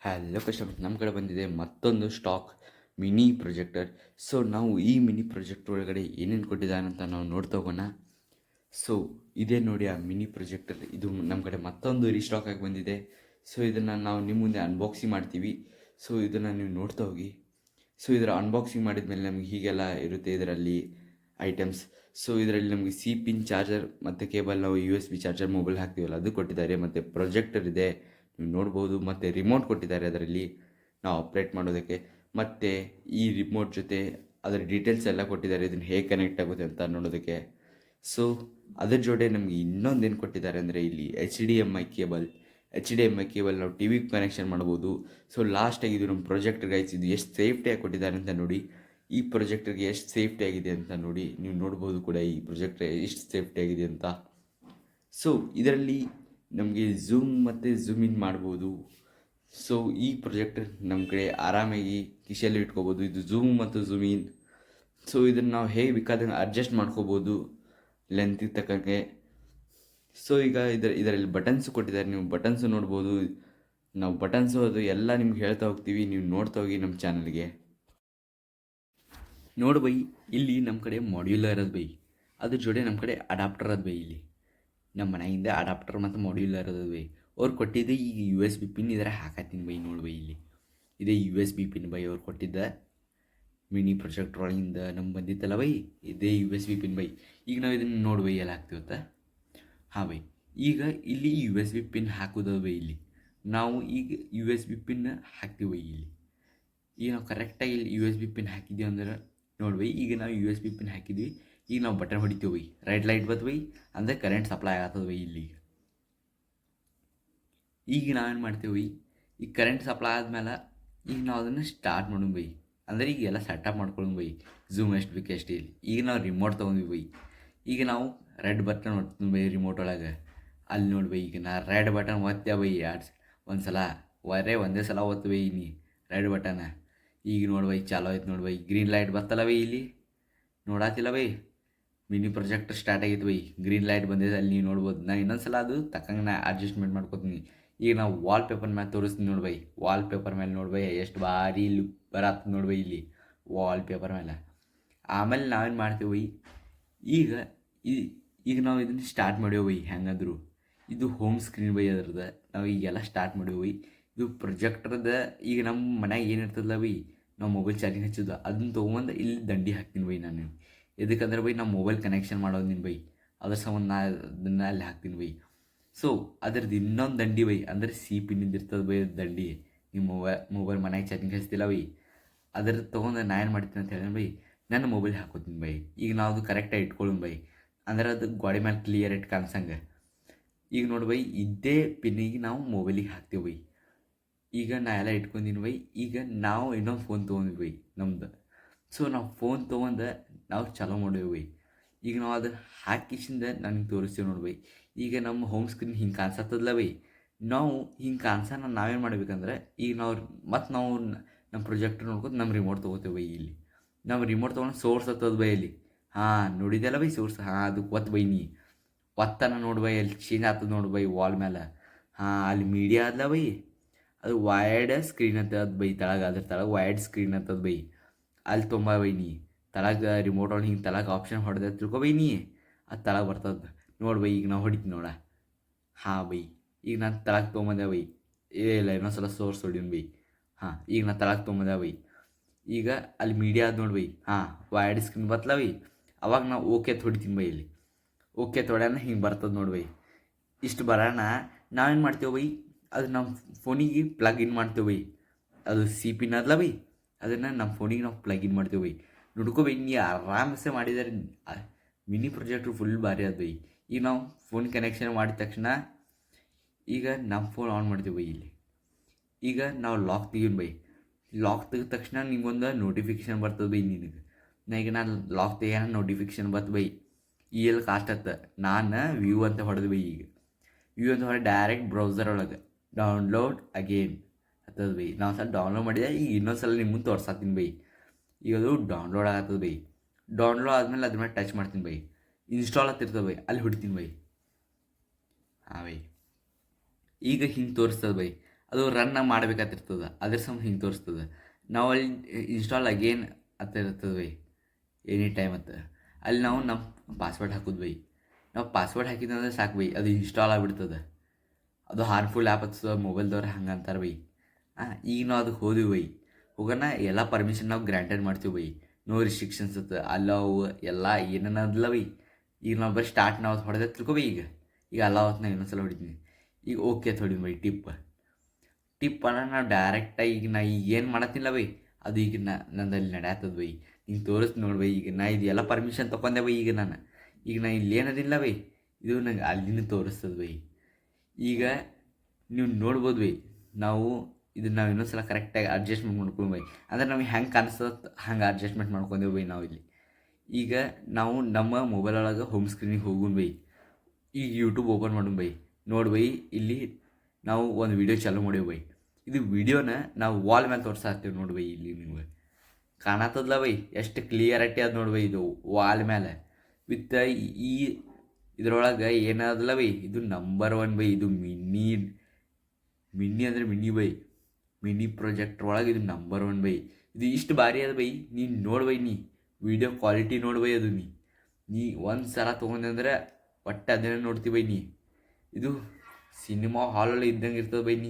Hello customers, ನಮ್ಮ ಕಡೆ ಬಂದಿದೆ ಮತ್ತೊಂದು ಸ್ಟಾಕ್ ಮಿನಿ ಪ್ರೊಜೆಕ್ಟರ್. ಸೊ ನಾವು ಈ ಮಿನಿ ಪ್ರೊಜೆಕ್ಟರ್ ಒಳಗಡೆ ಏನೇನು ಕೊಟ್ಟಿದ್ದಾನೆ ಅಂತ ನಾವು ನೋಡ್ತಾ ಹೋಗೋಣ. ಸೊ ಇದೇ ನೋಡಿ ಆ ಮಿನಿ ಪ್ರೊಜೆಕ್ಟರ್. ಇದು ನಮ್ಮ ಕಡೆ ಮತ್ತೊಂದು ರೀಸ್ಟಾಕ್ ಆಗಿ ಬಂದಿದೆ. ಸೊ ಇದನ್ನು ನಾವು ನಿಮ್ಮ ಮುಂದೆ ಅನ್ಬಾಕ್ಸಿಂಗ್ ಮಾಡ್ತೀವಿ. ಸೊ ಇದನ್ನು ನೀವು ನೋಡ್ತಾ ಹೋಗಿ. ಸೊ ಇದರ ಅನ್ಬಾಕ್ಸಿಂಗ್ ಮಾಡಿದ ಮೇಲೆ ನಮಗೆ ಹೀಗೆಲ್ಲ ಇರುತ್ತೆ ಇದರಲ್ಲಿ ಐಟಮ್ಸ್. ಸೊ ಇದರಲ್ಲಿ ನಮಗೆ ಸಿ ಪಿನ್ ಚಾರ್ಜರ್ ಮತ್ತು ಕೇಬಲ್, ನಾವು USB ಚಾರ್ಜರ್ ಮೊಬೈಲ್ ಹಾಕ್ತೀವಲ್ಲ ಅದು ಕೊಟ್ಟಿದ್ದಾರೆ, ಮತ್ತು ಪ್ರೊಜೆಕ್ಟರ್ ಇದೆ ನೀವು ನೋಡ್ಬೋದು, ಮತ್ತು ರಿಮೋಟ್ ಕೊಟ್ಟಿದ್ದಾರೆ ಅದರಲ್ಲಿ ನಾವು ಆಪ್ರೇಟ್ ಮಾಡೋದಕ್ಕೆ. ಮತ್ತು ಈ ರಿಮೋಟ್ ಜೊತೆ ಅದರ ಡೀಟೇಲ್ಸ್ ಎಲ್ಲ ಕೊಟ್ಟಿದ್ದಾರೆ, ಇದನ್ನು ಹೇಗೆ ಕನೆಕ್ಟ್ ಆಗುತ್ತೆ ಅಂತ ನೋಡೋದಕ್ಕೆ. ಸೊ ಅದ್ರ ಜೊತೆ ನಮಗೆ ಇನ್ನೊಂದೇನು ಕೊಟ್ಟಿದ್ದಾರೆ ಅಂದರೆ ಇಲ್ಲಿ HDMI ಕೇಬಲ್ ನಾವು ಟಿ ವಿಗೆ ಕನೆಕ್ಷನ್ ಮಾಡ್ಬೋದು. ಸೊ ಲಾಸ್ಟಾಗಿ ಇದು ನಮ್ಮ ಪ್ರೊಜೆಕ್ಟರ್ ಗೈಸ್, ಇದು ಎಷ್ಟು ಸೇಫ್ಟಿಯಾಗಿ ಕೊಟ್ಟಿದ್ದಾರೆ ಅಂತ ನೋಡಿ. ಈ ಪ್ರೊಜೆಕ್ಟರ್ಗೆ ಎಷ್ಟು ಸೇಫ್ಟಿ ಆಗಿದೆ ಅಂತ ನೋಡಿ, ನೀವು ನೋಡ್ಬೋದು ಕೂಡ ಈ ಪ್ರೊಜೆಕ್ಟರ್ ಎಷ್ಟು ಸೇಫ್ಟಿ ಆಗಿದೆ ಅಂತ. ಸೊ ಇದರಲ್ಲಿ ನಮಗೆ ಝೂಮ್ ಮತ್ತು ಝೂಮ್ ಇನ್ ಮಾಡ್ಬೋದು. ಸೊ ಈ ಪ್ರೊಜೆಕ್ಟರ್ ನಮ್ಮ ಕಡೆ ಆರಾಮಾಗಿ ಕಿಶೆಯಲ್ಲಿ ಇಟ್ಕೋಬೋದು. ಇದು ಝೂಮ್ ಮತ್ತು ಝೂಮ್ ಇನ್. ಸೊ ಇದನ್ನು ನಾವು ಹೇಗೆ ಬೇಕಾದಂಗೆ ಅಡ್ಜಸ್ಟ್ ಮಾಡ್ಕೋಬೋದು ಲೆಂತಿಗೆ ತಕ್ಕಂಗೆ. ಸೊ ಈಗ ಇದರಲ್ಲಿ ಬಟನ್ಸು ಕೊಟ್ಟಿದ್ದಾರೆ, ನೀವು ಬಟನ್ಸು ನೋಡ್ಬೋದು. ನಾವು ಬಟನ್ಸು ಅದು ಎಲ್ಲ ನಿಮ್ಗೆ ಹೇಳ್ತಾ ಹೋಗ್ತೀವಿ, ನೀವು ನೋಡ್ತಾ ಹೋಗಿ ನಮ್ಮ ಚಾನಲ್ಗೆ. ನೋಡು ಬೈ, ಇಲ್ಲಿ ನಮ್ಮ ಕಡೆ ಮಾಡ್ಯುಲರ್ ಅದ ಬೈ, ಅದ್ರ ಜೋಡಿ ನಮ್ಮ ಕಡೆ ಅಡಾಪ್ಟರ್ ಅದ ಬೈ. ಇಲ್ಲಿ ನಮ್ಮ ಮನೆಯಿಂದ ಅಡಾಪ್ಟರ್ ಮತ್ತು ಮಾಡ್ಯುಲರ್ ಅದ ಬೈ. ಅವ್ರು ಕೊಟ್ಟಿದ್ದು ಈಗ USB ಪಿನ್ ಇದರ ಹಾಕತ್ತೀನಿ ಬೈ. ನೋಡಿ ಬೈ, ಇಲ್ಲಿ ಇದೇ USB ಪಿನ್ ಬೈ ಅವ್ರು ಕೊಟ್ಟಿದ್ದ ಮಿನಿ ಪ್ರೊಜೆಕ್ಟ್ರ್ ಒಳಗಿಂದ ನಮ್ಗೆ ಬಂದಿತ್ತಲ್ಲ ಬೈ, ಇದೇ USB ಪಿನ್ ಬೈ. ಈಗ ನಾವು ಇದನ್ನು ನೋಡಿ ಬೈ ಎಲ್ಲ ಹಾಕ್ತೀವತ್ತ. ಹಾಂ ಬೈ, ಈಗ ಇಲ್ಲಿ USB ಪಿನ್ ಹಾಕೋದು ಬೈ. ಇಲ್ಲಿ ನಾವು ಈಗ USB ಪಿನ್ ಹಾಕ್ತೀವಿ ಬೈ. ಇಲ್ಲಿ ಈಗ ನಾವು ಕರೆಕ್ಟಾಗಿ ಇಲ್ಲಿ USB ಪಿನ್ ಹಾಕಿದ್ದೀವಿ ಅಂದ್ರೆ ನೋಡಿ ಬೈ, ಈಗ ನಾವು USB ಪಿನ್ ಹಾಕಿದ್ವಿ. ಈಗ ನಾವು ಬಟನ್ ಹೊಡಿತೀವಿ ಬೈ, ರೆಡ್ ಲೈಟ್ ಬತ್ತು ಬೈ, ಅಂದರೆ ಕರೆಂಟ್ ಸಪ್ಲೈ ಆಗತ್ತದ ಬೈ. ಇಲ್ಲಿ ಈಗ ನಾವೇನು ಮಾಡ್ತೀವಿ ಬೈ, ಈಗ ಕರೆಂಟ್ ಸಪ್ಲೈ ಆದ್ಮೇಲೆ ಈಗ ನಾವು ಅದನ್ನು ಸ್ಟಾರ್ಟ್ ಮಾಡೋಣ ಬೈ. ಅಂದರೆ ಈಗ ಎಲ್ಲ ಸೆಟಪ್ ಮಾಡ್ಕೊಳ್ಳೋಣ ಬೈ, ಝೂಮ್ ಎಷ್ಟು ಬೇಕು ಎಷ್ಟು. ಇಲ್ಲಿ ಈಗ ನಾವು ರಿಮೋಟ್ ತೊಗೊಂಡ್ವಿ ಬೈ. ಈಗ ನಾವು ರೆಡ್ ಬಟನ್ ಒಡ್ತೀನಿ ಬೈ ರಿಮೋಟ್ ಒಳಗೆ. ಅಲ್ಲಿ ನೋಡಿ ಬೈ, ಈಗ ನಾ ರೆಡ್ ಬಟನ್ ಒತ್ತೆ ಬೈ ಒಂದೇ ಸಲ ಒತ್ತು ಬೈ ನೀ ರೆಡ್ ಬಟನ್. ಈಗ ನೋಡಿ ಬೈ ಚಾಲೋ ಆಯ್ತು ನೋಡಿ ಬೈ, ಗ್ರೀನ್ ಲೈಟ್ ಬರ್ತಲ್ಲ ಬೈ. ಇಲ್ಲಿ ನೋಡಾತಿಲ್ಲ ಬೈ, ಮಿನಿ ಪ್ರೊಜೆಕ್ಟರ್ ಸ್ಟಾರ್ಟ್ ಆಗಿತ್ತು ಬೈ, ಗ್ರೀನ್ ಲೈಟ್ ಬಂದಿದೆ ಅಲ್ಲಿ ನೀವು ನೋಡ್ಬೋದು. ನಾನು ಇನ್ನೊಂದು ಅದು ತಕ್ಕಂಗೆ ನಾ ಅಡ್ಜಸ್ಟ್ಮೆಂಟ್ ಮಾಡ್ಕೊತೀನಿ. ಈಗ ನಾವು ವಾಲ್ಪೇಪರ್ ಮೇಲೆ ತೋರಿಸ್ತೀನಿ ನೋಡಿ ಬೈ. ವಾಲ್ಪೇಪರ್ ಮೇಲೆ ನೋಡಿ ಬೈ ಎಷ್ಟು ಭಾರಿ ಲುಕ್ ಬರತ್ತೆ ನೋಡಿ ಬೈ ಇಲ್ಲಿ ವಾಲ್ಪೇಪರ್ ಮೇಲೆ. ಆಮೇಲೆ ನಾವೇನು ಮಾಡ್ತೀವಿ ಬೈ, ಈಗ ನಾವು ಇದನ್ನು ಸ್ಟಾರ್ಟ್ ಮಾಡೀವಿ ಬೈ. ಹೆಂಗಂದ್ರು ಇದು ಹೋಮ್ ಸ್ಕ್ರೀನ್ ಬೈ ಅದ್ರದ್ದು. ನಾವು ಈಗೆಲ್ಲ ಸ್ಟಾರ್ಟ್ ಮಾಡೀವಿ ಬೈ. ಇದು ಪ್ರೊಜೆಕ್ಟ್ರದ ಈಗ ನಮ್ಮ ಮನ್ಯಾಗ ಏನಿರ್ತದಲ್ಲ ಬೈ, ನಾವು ಮೊಬೈಲ್ ಚಾರ್ಜಿಂಗ್ ಹಚ್ಚಿದ್ದು ಅದನ್ನ ತೊಗೊಂಡು ಇಲ್ಲಿ ದಂಡಿ ಹಾಕ್ತೀನಿ ಬೈ ನಾನು. ಎದಕ್ಕಂದ್ರೆ ಬೈ ನಾವು ಮೊಬೈಲ್ ಕನೆಕ್ಷನ್ ಮಾಡೋದು ನೀನು ಬೈ, ಅದ್ರ ಸಂಬಂಧ ನಾ ಅದನ್ನು ಅಲ್ಲಿ ಹಾಕ್ತೀನಿ ಬೈ. ಸೊ ಅದ್ರದ್ದು ಇನ್ನೊಂದು ದಂಡಿ ಬೈ, ಅಂದರೆ ಸಿ ಪಿನ್ನಿಂದ ಇರ್ತದೆ ಬೈ ದಂಡಿ. ನೀವು ಮೊಬೈಲ್ ಮನೆಯಾಗ ಚಾರ್ಜಿಂಗ್ ಹಚ್ತಿಲ್ಲ ಬೈ, ಅದ್ರದ್ದು ತೊಗೊಂಡು ನಾ ಏನು ಮಾಡ್ತೀನಿ ಅಂತ ಹೇಳಿ ಬೈ, ನನ್ನ ಮೊಬೈಲ್ ಹಾಕೋತೀನಿ ಬೈ. ಈಗ ನಾವು ಅದು ಕರೆಕ್ಟಾಗಿ ಇಟ್ಕೊಳ್ಳೋಣ ಬೈ, ಅಂದ್ರೆ ಅದು ಗೋಡೆ ಮೇಲೆ ಕ್ಲಿಯರ್ ಇಟ್ಟು ಕಾಣಿಸಂಗೆ. ಈಗ ನೋಡಿ ಬೈ, ಇದೇ ಪಿನ್ನಿಗೆ ನಾವು ಮೊಬೈಲಿಗೆ ಹಾಕ್ತೀವಿ ಬೈ. ಈಗ ನಾ ಎಲ್ಲ ಇಟ್ಕೊಂಡಿನಿ ಬೈ. ಈಗ ನಾವು ಇನ್ನೊಂದು ಫೋನ್ ತೊಗೊಂಡ್ವಿ ಬೈ ನಮ್ದು. ಸೊ ನಾವು ಫೋನ್ ತೊಗೊಂಡು ನಾವು ಚಾಲೋ ಮಾಡೀವಿ ಬೈ. ಈಗ ನಾವು ಅದು ಹಾಕಿಸಿಂದ ನನಗೆ ತೋರಿಸ್ತೀವಿ ನೋಡಿ ಬೈ. ಈಗ ನಮ್ಮ ಹೋಮ್ ಸ್ಕ್ರೀನ್ ಹಿಂಗೆ ಕಾಣಿಸತ್ತದಲ್ಲ ಬೈ, ನಾವು ಹಿಂಗೆ ಕಾಣಿಸೋಣ ನಾವೇನು ಮಾಡ್ಬೇಕಂದ್ರೆ, ಈಗ ನಾವು ನಮ್ಮ ಪ್ರೊಜೆಕ್ಟರ್ ನೋಡ್ಕೊಂಡು ನಮ್ಮ ರಿಮೋಟ್ ತೊಗೋತೀವಿ ಬೈ. ಇಲ್ಲಿ ನಮ್ಮ ರಿಮೋಟ್ ತೊಗೊಂಡು ಸೋರ್ಸ್ ಹತ್ತದ ಬೈ. ಅಲ್ಲಿ ಹಾಂ ನೋಡಿದೆಲ್ಲ ಬೈ ಸೋರ್ಸ್, ಹಾಂ ಅದಕ್ಕೆ ಒತ್ತು ಬೈ. ನೀ ಒತ್ತನ ನೋಡಿ ಬೈ, ಅಲ್ಲಿ ಚೇಂಜ್ ಆಗ್ತದೆ ನೋಡಿ ಬೈ ವಾಲ್ ಮೇಲೆ. ಹಾಂ ಅಲ್ಲಿ ಮೀಡಿಯಾ ಅದಲ್ಲ ಬೈ, ಅದು ವೈಡ್ ಸ್ಕ್ರೀನ್ ಅಂತದ ಬೈ. ಅದ್ರ ತಳಗೆ ವೈಡ್ ಸ್ಕ್ರೀನ್ ಅಂತದ ಬೈ. ಅಲ್ಲಿ ತೊಂಬ ಬೈ ನೀ ತಳಗೆ ರಿಮೋಟ್ ಒಳಗೆ ಹಿಂಗೆ ತಳಗೆ ಆಪ್ಷನ್ ಹೊಡೆದ ತಿಳ್ಕೊ ಬೈ. ನೀ ಅದು ತಳಗೆ ಬರ್ತದೆ ನೋಡಿ ಬೈ. ಈಗ ನಾವು ಹೊಡಿತೀನಿ ನೋಡ. ಹಾಂ ಬೈ, ಈಗ ನಾನು ತಳಗೆ ತೊಗೊಂಬಂದೆ ಬೈ. ಇಲ್ಲ ಇನ್ನೊಂದ್ಸಲ ಸೋರ್ಸ್ ಹೊಡೀನಿ ಬೈ. ಹಾಂ ಈಗ ನಾನು ತಳಗೆ ತೊಗೊಂಬಂದೆ ಬೈ. ಈಗ ಅಲ್ಲಿ ಮೀಡಿಯಾ ಅದು ನೋಡಿ ಬೈ. ಹಾಂ ವೈಡ್ ಸ್ಕ್ರೀನ್ ಬರ್ತಲ್ಲ ಬೈ, ಅವಾಗ ನಾವು ಓಕೆ ಹೊಡಿತೀನಿ ಬೈ. ಇಲ್ಲಿ ಓಕೆ ತೊಡ್ಯಾನ ಹಿಂಗೆ ಬರ್ತದೆ ನೋಡಿ ಬೈ. ಇಷ್ಟು ಬರೋಣ ನಾವೇನು ಮಾಡ್ತೇವೆ ಬೈ, ಅದು ನಮ್ಮ ಫೋನಿಗೆ ಪ್ಲಗ್ ಇನ್ ಮಾಡ್ತೇವೆ ಬೈ. ಅದು ಸಿ ಪಿನ್ ಅದಲ್ಲ ಬೈ, ಅದನ್ನು ನಮ್ಮ ಫೋನಿಗೆ ನಾವು ಪ್ಲಗ್ ಇನ್ ಮಾಡ್ತೇವೆ ಬೈ. ನೋಡ್ಕೊ ಬೈ, ನೀ ಆರಾಮ್ಸೆ ಮಾಡಿದ್ದಾರೆ. ಮಿನಿ ಪ್ರೊಜೆಕ್ಟ್ರು ಫುಲ್ ಭಾರಿ ಅದು ಬೈ. ಈಗ ನಾವು ಫೋನ್ ಕನೆಕ್ಷನ್ ಮಾಡಿದ ತಕ್ಷಣ ಈಗ ನಮ್ಮ ಫೋನ್ ಆನ್ ಮಾಡ್ತೀವಿ ಬೈ. ಇಲ್ಲಿ ಈಗ ನಾವು ಲಾಕ್ ತೆಗೀನಿ ಬೈ. ಲಾಕ್ ತೆಗೆದ ತಕ್ಷಣ ನಿಮ್ಗೊಂದು ನೋಟಿಫಿಕೇಷನ್ ಬರ್ತದೆ ಬೈ ನಿನಗೆ. ಈಗ ನಾನು ಲಾಕ್ ತೆಗಿಯೋಣ ನೋಟಿಫಿಕೇಷನ್ ಬರ್ತದೆ ಬೈ. ಎಲ್ಲ ಕಾಸ್ಟ್ ಹತ್ತ ನಾನು ವ್ಯೂ ಅಂತ ಹೊಡೆದು ಬೈ. ಈಗ ವ್ಯೂ ಅಂತ ಹೊಡೆದು ಡೈರೆಕ್ಟ್ ಬ್ರೌಸರ್ ಒಳಗೆ ಡೌನ್ಲೋಡ್ ಅಗೇನ್ ಹತ್ತದ ಬೈ. ನಾವು ಸಲ ಡೌನ್ಲೋಡ್ ಮಾಡಿದೆ, ಈಗ ಇನ್ನೊಂದು ಸಲ ನಿಮ್ಮ ಮುಂದೆ ತೋರ್ಸಾತೀನಿ ಬೈ. ಈಗ ಅದು ಡೌನ್ಲೋಡ್ ಆಗತ್ತದ ಬೈ. ಡೌನ್ಲೋಡ್ ಆದಮೇಲೆ ಅದ್ರ ಮೇಲೆ ಟಚ್ ಮಾಡ್ತೀನಿ ಬೈ. ಇನ್ಸ್ಟಾಲ್ ಆಗ್ತಿರ್ತದೆ ಬೈ, ಅಲ್ಲಿ ಹೊಡಿತೀನಿ ಬೈ. ಹಾಂ ಬೈ, ಈಗ ಹಿಂಗೆ ತೋರಿಸ್ತದೆ ಬೈ. ಅದು ರನ್ ಮಾಡ್ಬೇಕಾತಿರ್ತದೆ, ಅದ್ರ ಸಮ ಹಿಂಗೆ ತೋರಿಸ್ತದೆ. ನಾವು ಅಲ್ಲಿ ಇನ್ಸ್ಟಾಲ್ ಅಗೇನ್ ಅಂತ ಇರ್ತದೆ ಬೈ, ಎನಿ ಟೈಮ್ ಅಂತ. ಅಲ್ಲಿ ನಾವು ನಮ್ಮ ಪಾಸ್ವರ್ಡ್ ಹಾಕೋದು ಬೈ. ನಾವು ಪಾಸ್ವರ್ಡ್ ಹಾಕಿದಂದ್ರೆ ಸಾಕು ಬೈ, ಅದು ಇನ್ಸ್ಟಾಲ್ ಆಗಿಬಿಡ್ತದೆ. ಅದು ಹಾರ್ಮ್ಫುಲ್ ಆ್ಯಪ್ ಹತ್ತದ ಮೊಬೈಲ್ದವ್ರು ಹಂಗೆ ಅಂತಾರೆ ಬೈ. ಈಗ ನಾವು ಅದಕ್ಕೆ ಹೋದ್ವಿ ಬೈ, ಹೋಗೋಣ ಎಲ್ಲ ಪರ್ಮಿಷನ್ ನಾವು ಗ್ರ್ಯಾಂಟೆಡ್ ಮಾಡ್ತೀವಿ ಬೈ. ನೋ ರಿಸ್ಟ್ರಿಕ್ಷನ್ಸ್ ಅತ್ತ ಅಲ್ಲವು ಎಲ್ಲ ಏನೇನಲ್ಲ ಬೈ. ಈಗ ನಾವು ಬರೀ ಸ್ಟಾರ್ಟ್ ನಾವು ಹೊಡೆದ ತಿಳ್ಕೊ ಬೈ. ಈಗ ಅಲ್ಲ ನಾ ಇನ್ನೊಂದ್ಸಲ ಹೊಡಿತೀನಿ. ಈಗ ಓಕೆ ಅಂತ ಹೊಡಿನಿ ಬೈ. ಟಿಪ್ ಅನ್ನ ನಾವು ಡೈರೆಕ್ಟಾಗಿ ಈಗ ನಾ ಈಗ ಏನು ಮಾಡತ್ತಿಲ್ಲ ಬೈ, ಅದು ಈಗ ನಂದಲ್ಲಿ ನಡೆಯತ್ತದ ಬೈ. ಹಿಂಗೆ ತೋರಿಸ್ ನೋಡಿ ಬೈ. ಈಗ ನಾ ಇದು ಎಲ್ಲ ಪರ್ಮಿಷನ್ ತೊಗೊಂಡೆ ಬೈ. ಈಗ ನಾ ಇಲ್ಲಿ ಏನದಿಲ್ಲ ಬೈ, ಇದು ನಂಗೆ ಅಲ್ಲಿನ ತೋರಿಸ್ತದೆ ಬೈ. ಈಗ ನೀವು ನೋಡ್ಬೋದು ಬೈ, ನಾವು ನಾವು ಇನ್ನೊಂದು ಸಲ ಕರೆಕ್ಟಾಗಿ ಅಡ್ಜಸ್ಟ್ಮೆಂಟ್ ಮಾಡ್ಕೊಂಡು ಬೈ. ಅಂದ್ರೆ ನಮಗೆ ಹೆಂಗೆ ಕಾಣಿಸ್ತದೆ ಹಂಗೆ ಅಡ್ಜಸ್ಟ್ಮೆಂಟ್ ಮಾಡ್ಕೊಂಡೇವು ಬೈ ನಾವು ಇಲ್ಲಿ. ಈಗ ನಾವು ನಮ್ಮ ಮೊಬೈಲ್ ಒಳಗೆ ಹೋಮ್ ಸ್ಕ್ರೀನಿಗೆ ಹೋಗೋಣ ಬೈ. ಈಗ ಯೂಟ್ಯೂಬ್ ಓಪನ್ ಮಾಡೋಣ ಬೈ. ನೋಡಿ ಬೈ, ಇಲ್ಲಿ ನಾವು ಒಂದು ವಿಡಿಯೋ ಚಾಲೂ ಮಾಡೇವು ಬೈ. ಇದು ವಿಡಿಯೋನ ನಾವು ವಾಲ್ ಮೇಲೆ ತೋರಿಸ್ತೀವಿ ನೋಡಿ ಬೈ. ಇಲ್ಲಿ ನಿಮ್ಗೆ ಕಾಣತ್ತದಲ್ಲ ಬೈ, ಎಷ್ಟು ಕ್ಲಿಯರಿಟಿ ಅದು ನೋಡಿ ಬೈ. ಇದು ವಾಲ್ ಮೇಲೆ ವಿತ್ ಈ ಇದ್ರೊಳಗೆ ಏನಾದಲ್ಲ ಬೈ, ಇದು ನಂಬರ್ 1 ಬೈ. ಇದು ಮಿನಿ ಅಂದರೆ ಮಿನಿ ಬೈ. ಮಿನಿ ಪ್ರಾಜೆಕ್ಟ್ರ್ ಒಳಗೆ ಇದು ನಂಬರ್ 1 ಬೈ. ಇದು ಇಷ್ಟು ಭಾರಿ ಅದ ಬೈ. ನೀನು ನೋಡಿ ಬೈ, ವಿಡಿಯೋ ಕ್ವಾಲಿಟಿ ನೋಡಿ ಬೈ. ಅದು ನೀ ಒಂದು ಸಲ ತೊಗೊಂಡೆ ಅಂದ್ರೆ ಒಟ್ಟು ಅದನ್ನೇ ನೋಡ್ತೀವಿ ಬೈ. ಇದು ಸಿನಿಮಾ ಹಾಲಲ್ಲಿ ಇದ್ದಂಗೆ ಇರ್ತದೆ ಬೈ. ನೀ